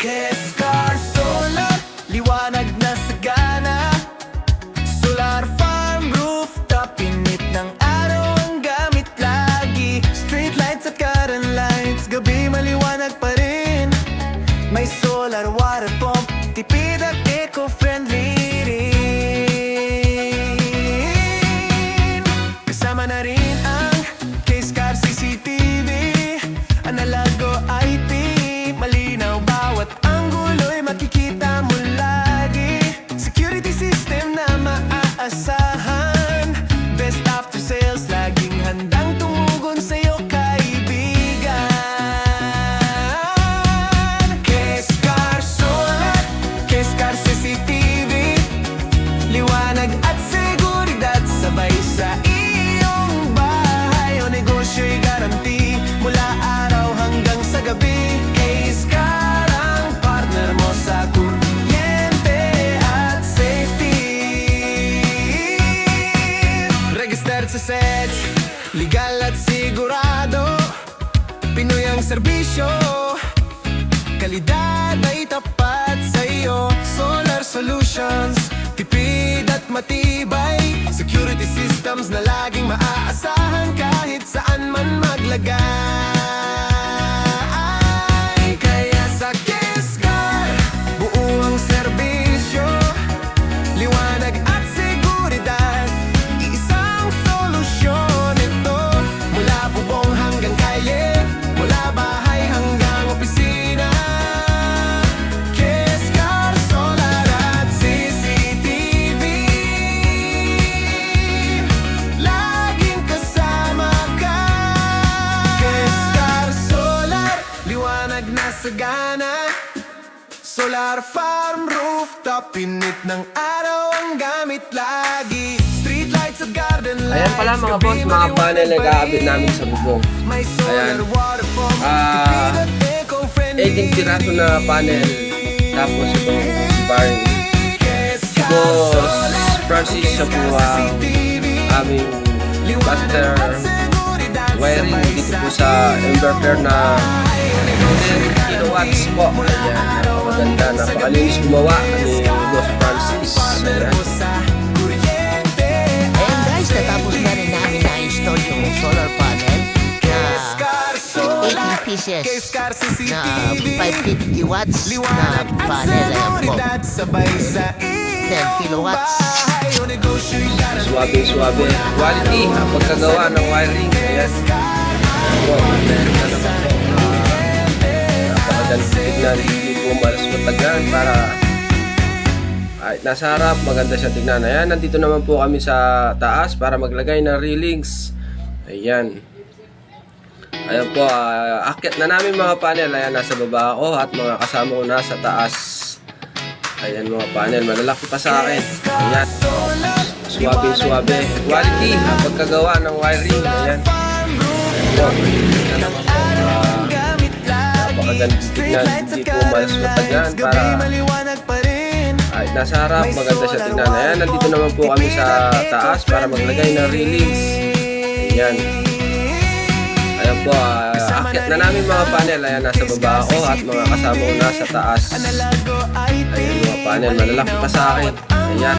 Kescar Solar, liwanag na sagana. Solar farm, rooftop, init ng araw ang gamit lagi. Street lights at current lights, gabi maliwanag pa rin. May solar water pump, tipid at eco-friendly rin. Kasama na rin ang Kescar CCTV, Analago IT, malinaw bawat anggulo'y makikita mo lagi. Security system na maaasahan, best after sales, laging handang tumugon sa'yo kaibigan. Kescar Solar, Kescar CCTV, liwanag at seguridad sabay sa iyong bahay o negosyo'y garanti mula araw hanggang sa gabi. Kescar ang partner mo sa kuryente at safety. Registered sa SEDS, legal at sigurado. Pinoy ang serbisyo, kalidad ay tapat sa iyo. Solar solutions, tipid at matibay. Security systems na laging maaasahan kahit saan man maglagay. Kaya sa Kescar, buo ang serbisyo, liwanag at seguridad, iisang solusyon ito. Mula bubong hanggang kalye, mula bahay hanggang opisina. Kescar Solar at CCTV, laging kasama ka. Kescar Solar, liwanag na sagana. Solar farm, rooftop, init ng araw ang gamit lagi. Street lights at garden lights, Ayan pala mga boss, mga panel na gaabit namin sa bubong. may solar Ayan. water pump, tipid at eco-friendly. 18 piraso na panel. Tapos itong wiring. Si Boss Francis sa buwang aming master wiring dito po sa inverter na 10 kilowatts po. Ayan, napakaganda, napakalinis gumawa ni Boss Francis. Ayan. Ayan guys, natapos na rin namin na-install yung solar panel na 18 pieces na 550 watts na panel. Ayan po, 10 kilowatts. Suwabe. Quality ang pagkagawa ng wiring. Ayan. Po, meron na naman po. Napakaganda tignan. Hindi po malas matagan para ay, nasa harap, maganda siya tignan. Ayan, nandito naman po kami sa taas para maglagay ng railings. Ayan. Ayan po, akyat na namin mga panel. Ayan, nasa baba ako at mga kasama ko nasa taas. Ayan mga panel, malalaki pa sa akin. Ayan, suwabe. Quality ang pagkagawa ng wiring. Ayan. Ayan po, napakaganda tignan. Hindi po malas matagan para ay, nasa harap, maganda siya tignan. Ayan, nandito naman po kami sa taas para maglagay ng railings. Ayan. Ayan po, akyat na namin mga panel. Ayan, nasa baba ako at mga kasama ko nasa taas. Ayan mga panel, malalaki pa sa akin. Ayan.